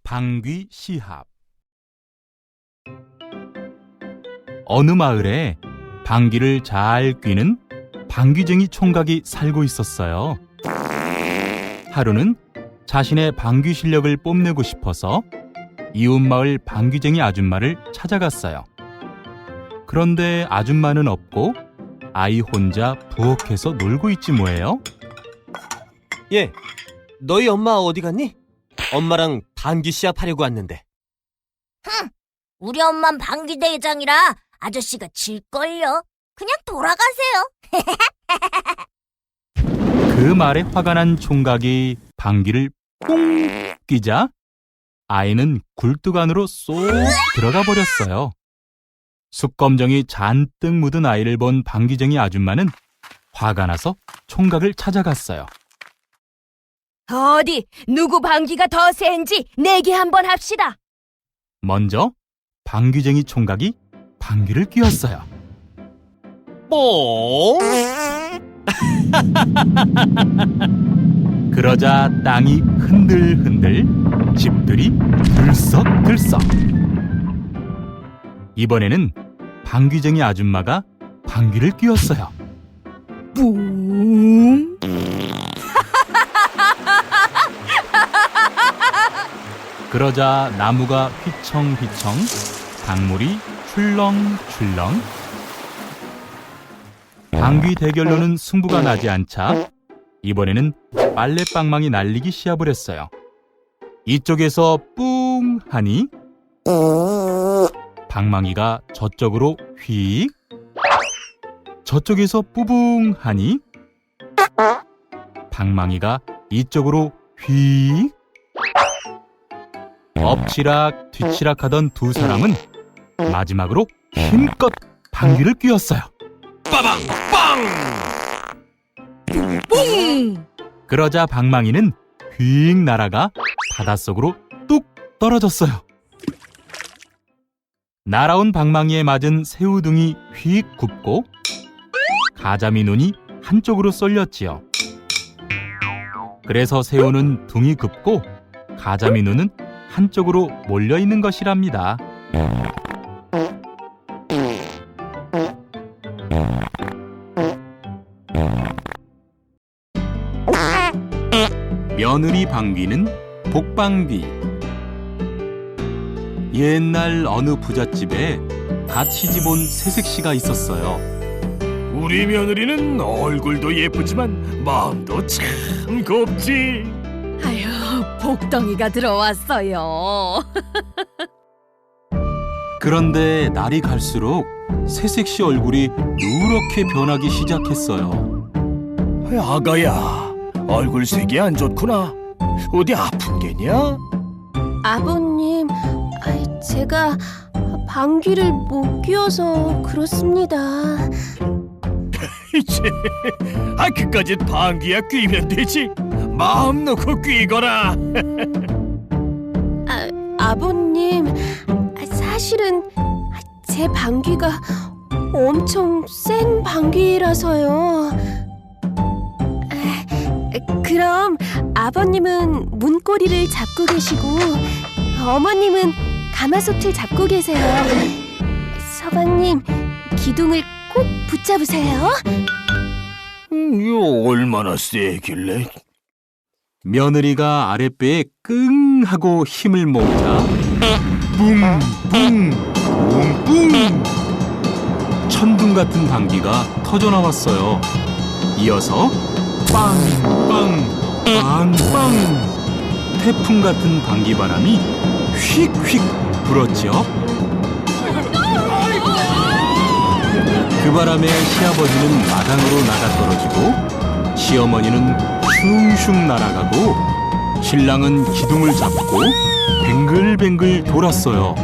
방귀 시합. 어느 마을에 방귀를 잘 뀌는 방귀쟁이 총각이 살고 있었어요. 하루는 자신의 방귀 실력을 뽐내고 싶어서 이웃 마을 방귀쟁이 아줌마를 찾아갔어요. 그런데 아줌마는 없고 아이 혼자 부엌에서 놀고 있지 뭐예요? 예, 너희 엄마 어디 갔니? 엄마랑 방귀 시합하려고 왔는데. 우리 엄만 방귀 대장이라 아저씨가 질걸요. 그냥 돌아가세요. 그 말에 화가 난 총각이 방귀를 뽕 끼자 아이는 굴뚝 안으로 쏙 들어가 버렸어요. 숯검정이 잔뜩 묻은 아이를 본 방귀쟁이 아줌마는 화가 나서 총각을 찾아갔어요. 어디 누구 방귀가 더 센지 내기 한번 합시다. 먼저 방귀쟁이 총각이 방귀를 뀌었어요. 뽕! 그러자 땅이 흔들흔들, 집들이 들썩들썩. 이번에는 방귀쟁이 아줌마가 방귀를 뀌었어요. 뿡. 그러자 나무가 휘청휘청, 강물이 출렁출렁. 방귀 대결로는 승부가 나지 않자 이번에는 빨래방망이 날리기 시합을 했어요. 이쪽에서 뿡 하니 방망이가 저쪽으로 휙, 저쪽에서 뿌붕 하니 방망이가 이쪽으로 휙. 엎치락 뒤치락 하던 두 사람은 마지막으로 힘껏 방귀를 뀌었어요. 빠방! 빵! 뿡. 그러자 방망이는 휙 날아가 바닷속으로 뚝 떨어졌어요. 날아온 방망이에 맞은 새우등이 휙 굽고 가자미 눈이 한쪽으로 쏠렸지요. 그래서 새우는 둥이 굽고 가자미 눈은 한쪽으로 몰려있는 것이랍니다. 며느리 방귀는 복방귀. 옛날 어느 부잣집에 갓 시집온 새색시가 있었어요. 우리 며느리는 얼굴도 예쁘지만 마음도 참 곱지. 아유, 복덩이가 들어왔어요. 그런데 날이 갈수록 새색시 얼굴이 누렇게 변하기 시작했어요. 아가야, 얼굴색이 안 좋구나. 어디 아픈 게냐? 아버님, 제가 방귀를 못 뀌어서 그렇습니다. 이제 그까짓 방귀야 뀌면 되지. 마음 놓고 뀌거라. 아버님, 사실은 제 방귀가 엄청 센 방귀라서요. 그럼 아버님은 문고리를 잡고 계시고 어머님은 가마솥을 잡고 계세요. 서방님, 기둥을 꼭 붙잡으세요. 이거 얼마나 세길래? 며느리가 아랫배에 끙 하고 힘을 모으자 뿡뿡 뿡뿡 천둥 같은 방귀가 터져나왔어요. 이어서 빵빵 빵빵 태풍 같은 방귀바람이 휙휙 불었죠. 그 바람에 시아버지는 마당으로 나가떨어지고 시어머니는 슝슝 날아가고 신랑은 기둥을 잡고 뱅글뱅글 돌았어요.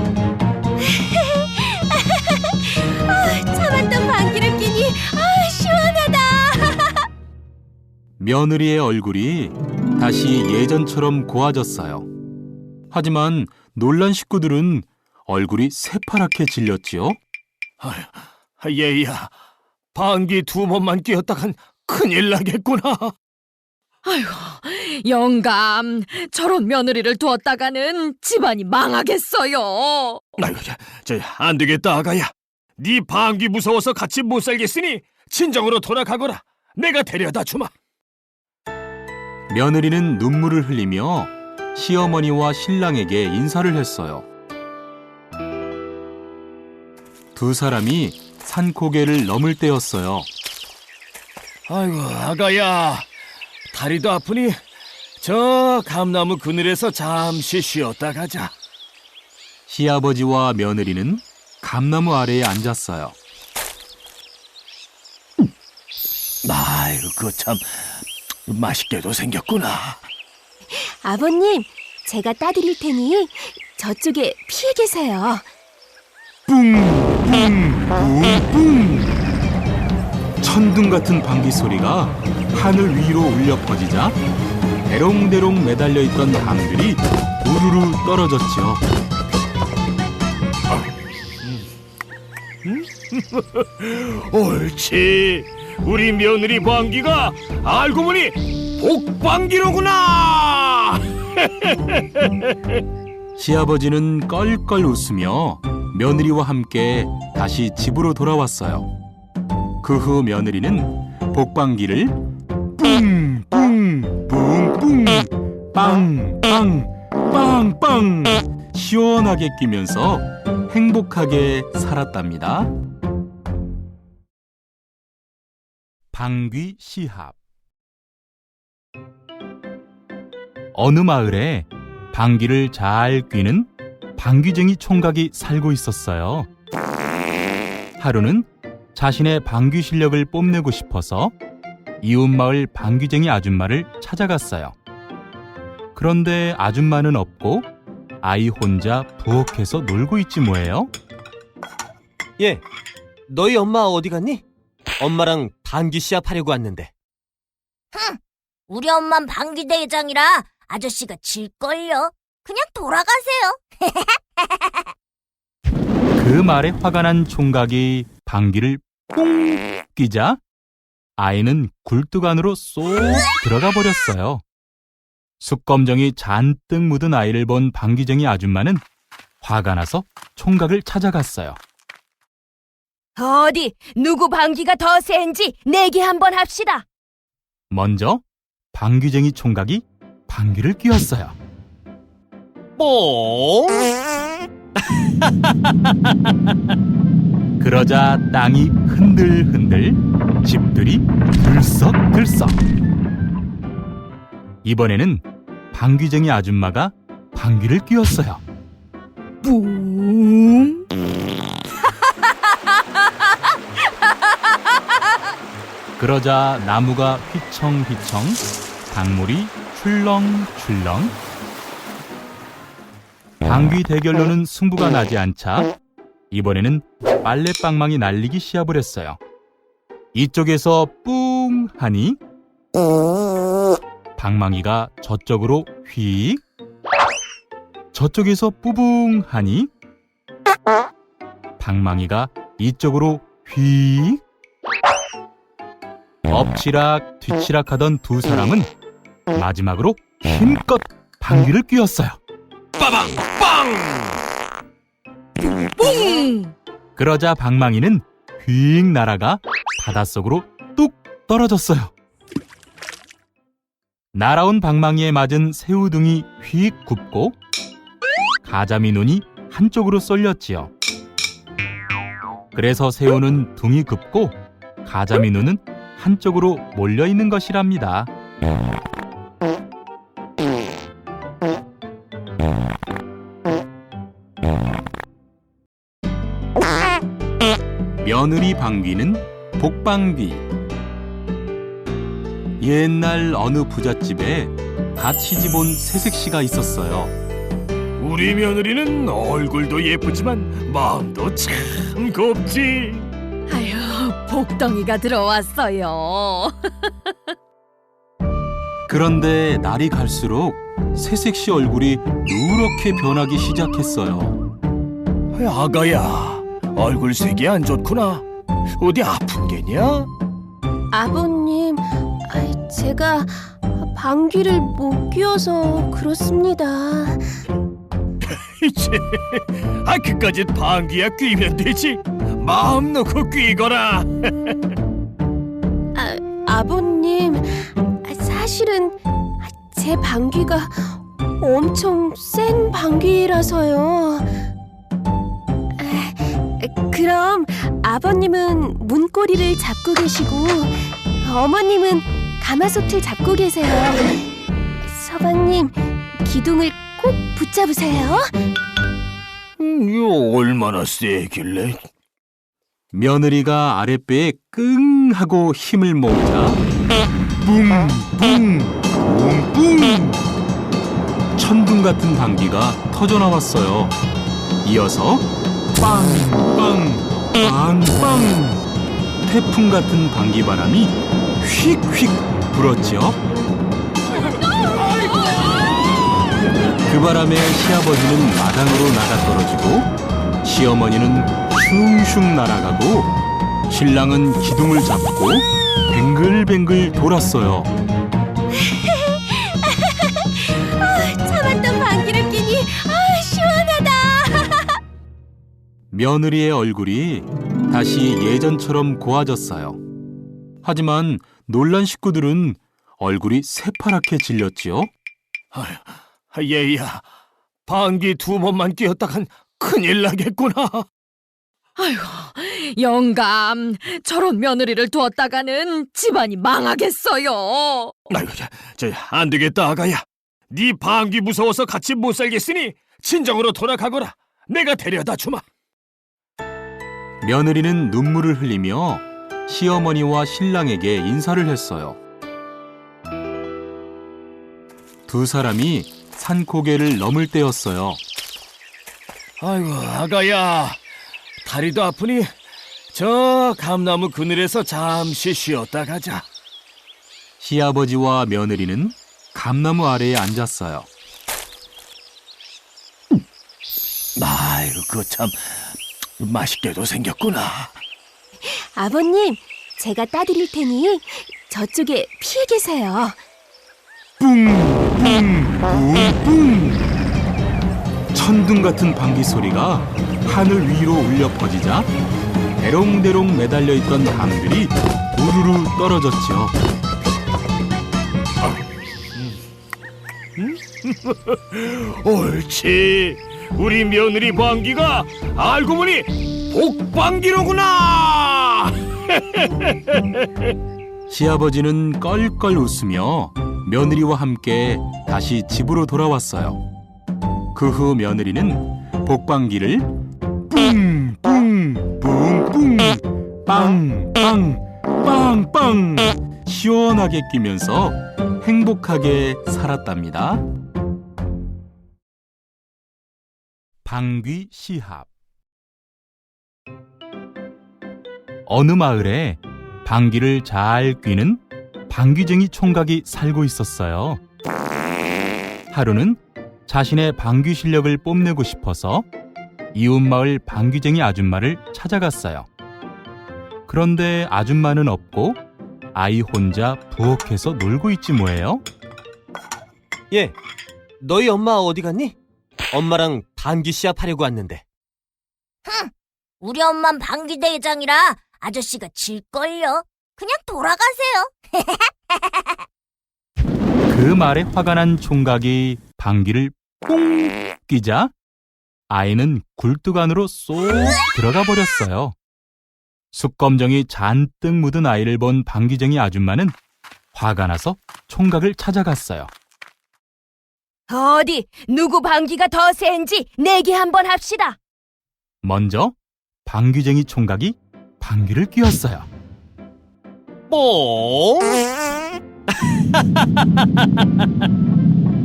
참았던 방귀를 끼니 시원하다. 며느리의 얼굴이 다시 예전처럼 고와졌어요. 하지만 놀란 식구들은 얼굴이 새파랗게 질렸지요. 얘야, 방귀 2번만 뀌었다간 큰일 나겠구나. 아이고, 영감, 저런 며느리를 두었다가는 집안이 망하겠어요. 아이고, 안 되겠다, 아가야. 네 방귀 무서워서 같이 못 살겠으니 친정으로 돌아가거라. 내가 데려다 주마. 며느리는 눈물을 흘리며 시어머니와 신랑에게 인사를 했어요. 두 사람이 산고개를 넘을 때였어요. 아이고, 아가야. 다리도 아프니 저 감나무 그늘에서 잠시 쉬었다 가자. 시아버지와 며느리는 감나무 아래에 앉았어요. 아이고, 그거 참 맛있게도 생겼구나. 아버님, 제가 따드릴 테니 저쪽에 피해 계세요. 천둥 같은 방귀 소리가 하늘 위로 울려 퍼지자 대롱대롱 매달려 있던 방들이 우르르 떨어졌죠. 옳지. 우리 며느리 방귀가 알고 보니 복방귀로구나. 시아버지는 껄껄 웃으며 며느리와 함께 다시 집으로 돌아왔어요. 그 후 며느리는 복방기를 뿡뿡 뿡뿡 빵빵 빵빵 시원하게 끼면서 행복하게 살았답니다. 방귀 시합. 어느 마을에 방귀를 잘 뀌는 방귀쟁이 총각이 살고 있었어요. 하루는 자신의 방귀 실력을 뽐내고 싶어서 이웃마을 방귀쟁이 아줌마를 찾아갔어요. 그런데 아줌마는 없고 아이 혼자 부엌에서 놀고 있지 뭐예요? 예, 너희 엄마 어디 갔니? 엄마랑 방귀 시합 하려고 왔는데. 우리 엄만 방귀 대장이라 아저씨가 질걸요. 그냥 돌아가세요. 그 말에 화가 난 총각이 방귀를 뽕 끼자 아이는 굴뚝 안으로 쏙 들어가 버렸어요. 숯검정이 잔뜩 묻은 아이를 본 방귀쟁이 아줌마는 화가 나서 총각을 찾아갔어요. 어디, 누구 방귀가 더 센지 내기 한번 합시다. 먼저 방귀쟁이 총각이 방귀를 뀌었어요. 뽕! 그러자 땅이 흔들흔들, 집들이 들썩들썩. 이번에는 방귀쟁이 아줌마가 방귀를 뀌었어요. 뿡. 그러자 나무가 휘청휘청, 강물이 출렁출렁. 방귀 대결로는 승부가 나지 않자 이번에는 빨래방망이 날리기 시합을 했어요. 이쪽에서 뿡 하니 방망이가 저쪽으로 휙, 저쪽에서 뿌붕 하니 방망이가 이쪽으로 휙. 엎치락 뒤치락 하던 두 사람은 마지막으로 힘껏 방귀를 뀌었어요. 빠방 빵. 뿡. 그러자 방망이는 휙 날아가 바닷속으로 뚝 떨어졌어요. 날아온 방망이에 맞은 새우등이 휙 굽고 가자미 눈이 한쪽으로 쏠렸지요. 그래서 새우는 둥이 굽고 가자미 눈은 한쪽으로 몰려 있는 것이랍니다. 며느리 방귀는 복방귀. 옛날 어느 부잣집에 갓 시집온 새색시가 있었어요. 우리 며느리는 얼굴도 예쁘지만 마음도 참 곱지. 아유, 복덩이가 들어왔어요. 그런데 날이 갈수록 새색시 얼굴이 누렇게 변하기 시작했어요. 아가야, 얼굴색이 안 좋구나. 어디 아픈 게냐? 아버님, 제가 방귀를 못 뀌어서 그렇습니다. 이제 그까짓 방귀야 뀌면 되지. 마음 놓고 뀌거라. 아버님, 사실은 제 방귀가 엄청 센 방귀라서요. 그럼 아버님은 문고리를 잡고 계시고 어머님은 가마솥을 잡고 계세요. 서방님, 기둥을 꼭 붙잡으세요. 이거 얼마나 세길래? 며느리가 아랫배에 끙 하고 힘을 모으자 뿡뿡 뿡뿡 천둥 같은 방귀가 터져 나왔어요. 이어서 빵빵 빵빵 태풍 같은 방귀바람이 휙휙 불었죠. 그 바람에 시아버지는 마당으로 나가떨어지고 시어머니는 슝슝 날아가고 신랑은 기둥을 잡고 뱅글뱅글 돌았어요. 참았던 방귀를 끼니 시원하다. 며느리의 얼굴이 다시 예전처럼 고와졌어요. 하지만 놀란 식구들은 얼굴이 새파랗게 질렸지요. 얘야, 방귀 2번만 뀌었다간 큰일 나겠구나. 아이고, 영감, 저런 며느리를 두었다가는 집안이 망하겠어요. 아이고, 안 되겠다, 아가야. 네 방귀 무서워서 같이 못 살겠으니 친정으로 돌아가거라. 내가 데려다 주마. 며느리는 눈물을 흘리며 시어머니와 신랑에게 인사를 했어요. 두 사람이 산고개를 넘을 때였어요. 아이고, 아가야. 다리도 아프니 저 감나무 그늘에서 잠시 쉬었다 가자. 시아버지와 며느리는 감나무 아래에 앉았어요. 아이고, 그 참 맛있게도 생겼구나. 아버님, 제가 따드릴 테니 저쪽에 피해 계세요. 뿡뿡 뿡뿡 천둥 같은 방귀 소리가 하늘 위로 울려 퍼지자 대롱대롱 매달려 있던 담들이 우르르 떨어졌죠. 옳지. 우리 며느리 방귀가 알고 보니 복방귀로구나. 시아버지는 껄껄 웃으며 며느리와 함께 다시 집으로 돌아왔어요. 그 후 며느리는 복방귀를 뿡뿡 뿡뿡 빵빵 빵빵 시원하게 끼면서 행복하게 살았답니다. 방귀 시합. 어느 마을에 방귀를 잘 뀌는 방귀쟁이 총각이 살고 있었어요. 하루는 자신의 방귀 실력을 뽐내고 싶어서 이웃마을 방귀쟁이 아줌마를 찾아갔어요. 그런데 아줌마는 없고 아이 혼자 부엌에서 놀고 있지 뭐예요? 예, 너희 엄마 어디 갔니? 엄마랑 방귀 시합 하려고 왔는데. 우리 엄만 방귀 대장이라 아저씨가 질걸요. 그냥 돌아가세요. 그 말에 화가 난 총각이 방귀를 뽕 끼자 아이는 굴뚝 안으로 쏙 들어가 버렸어요. 숯검정이 잔뜩 묻은 아이를 본 방귀쟁이 아줌마는 화가 나서 총각을 찾아갔어요. 어디 누구 방귀가 더 센지 내기 한번 합시다. 먼저 방귀쟁이 총각이 방귀를 뀌었어요. 뽕!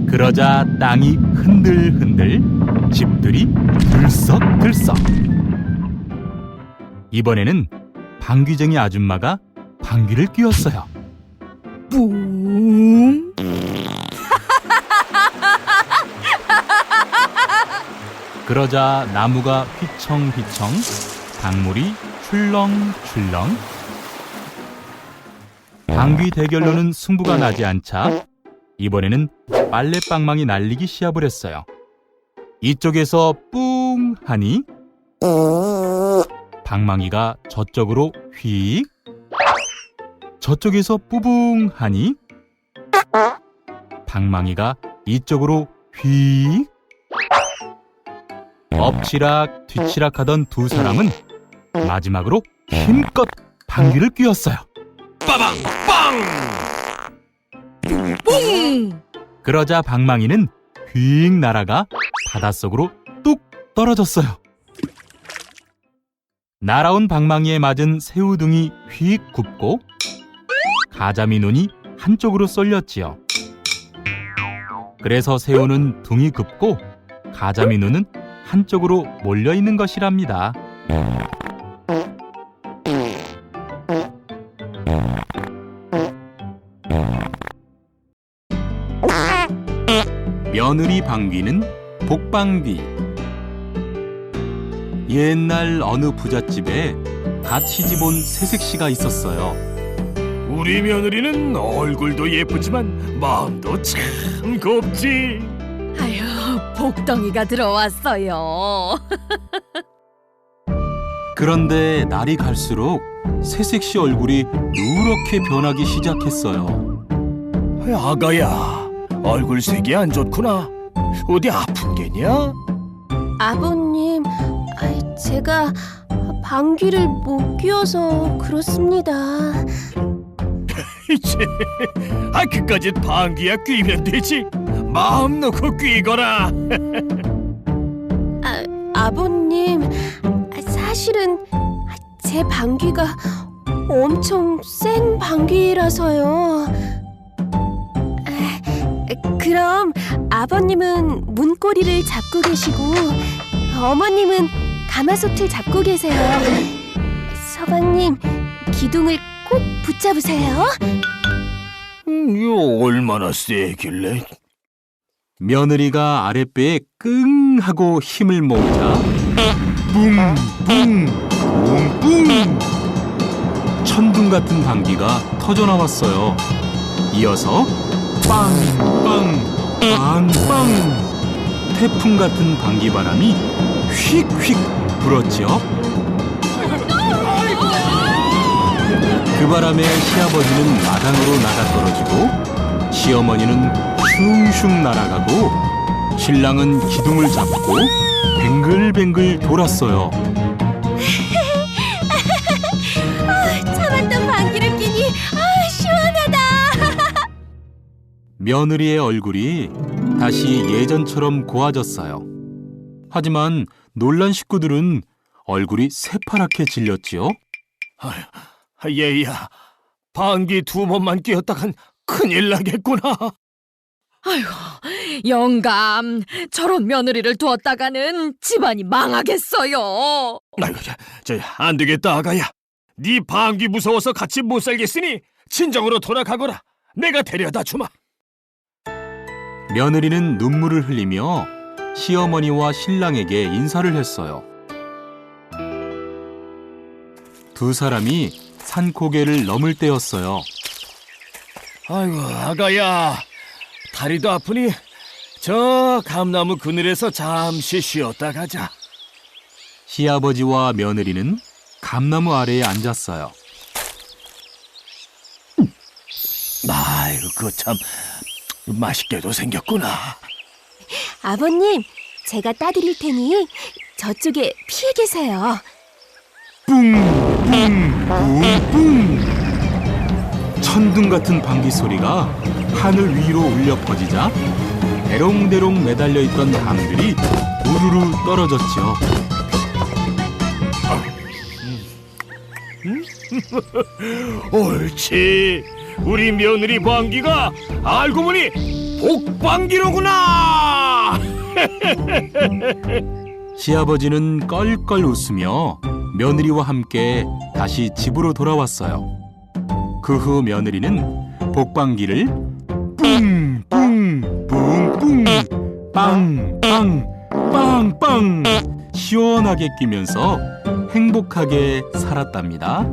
그러자 땅이 흔들흔들, 집들이 들썩들썩. 이번에는 방귀쟁이 아줌마가 방귀를 뀌었어요. 뿡. 그러자 나무가 휘청휘청, 강물이 출렁출렁. 방귀 대결로는 승부가 나지 않자 이번에는 빨래방망이 날리기 시합을 했어요. 이쪽에서 뿡 하니 방망이가 저쪽으로 휙, 저쪽에서 뿌붕 하니 방망이가 이쪽으로 휙. 엎치락 뒤치락 하던 두 사람은 마지막으로 힘껏 방귀를 뀌었어요. 빠방 빵! 뿡! 그러자 방망이는 휙 날아가 바닷속으로 뚝 떨어졌어요. 날아온 방망이에 맞은 새우등이 휙 굽고 가자미 눈이 한쪽으로 쏠렸지요. 그래서 새우는 둥이 굽고 가자미 눈은 한쪽으로 몰려 있는 것이랍니다. 며느리 방귀는 복방귀. 옛날 어느 부잣집에 갓 시집 온 새색시가 있었어요. 우리 며느리는 얼굴도 예쁘지만 마음도 참 곱지. 아휴, 복덩이가 들어왔어요. 그런데 날이 갈수록 새색시 얼굴이 누렇게 변하기 시작했어요. 아가야, 얼굴색이 안 좋구나. 어디 아픈 게냐? 아버님, 제가 방귀를 못 뀌어서 그렇습니다. 이제 그까짓 방귀야 뀌면 되지. 마음 놓고 뀌거라. 아버님, 사실은 제 방귀가 엄청 센 방귀라서요. 그럼 아버님은 문고리를 잡고 계시고 어머님은 가마솥을 잡고 계세요. 서방님, 기둥을 꼭 붙잡으세요. 이거 얼마나 세길래? 며느리가 아랫배에 끙 하고 힘을 모으자 뿡뿡 뿡뿡 천둥 같은 방귀가 터져나왔어요. 이어서 빵빵 빵빵 태풍 같은 방귀바람이 휙휙 불었죠. 그 바람에 시아버지는 마당으로 나가 떨어지고 시어머니는 슝슝 날아가고 신랑은 기둥을 잡고 뱅글뱅글 돌았어요. 참았던 방귀를 끼니 시원하다. 며느리의 얼굴이 다시 예전처럼 고와졌어요. 하지만 놀란 식구들은 얼굴이 새파랗게 질렸지요. 얘야, 방귀 2번만 뀌었다간 큰일 나겠구나. 아이고, 영감, 저런 며느리를 두었다가는 집안이 망하겠어요. 아이고, 안 되겠다, 아가야. 네 방귀 무서워서 같이 못 살겠으니 친정으로 돌아가거라. 내가 데려다 주마. 며느리는 눈물을 흘리며 시어머니와 신랑에게 인사를 했어요. 두 사람이 산고개를 넘을 때였어요. 아이고, 아가야, 다리도 아프니 저 감나무 그늘에서 잠시 쉬었다 가자. 시아버지와 며느리는 감나무 아래에 앉았어요. 아이고, 그거 참 맛있게도 생겼구나. 아버님, 제가 따드릴 테니 저쪽에 피해 계세요. 뿡뿡뿡뿡 천둥 같은 방귀 소리가 하늘 위로 울려 퍼지자 대롱대롱 매달려 있던 담들이 우르르 떨어졌죠. 옳지. 우리 며느리 방귀가 알고 보니 복방귀로구나. 시아버지는 껄껄 웃으며 며느리와 함께 다시 집으로 돌아왔어요. 그 후 며느리는 복방귀를 뿡뿡 뿡뿡 빵빵 빵빵 시원하게 끼면서 행복하게 살았답니다.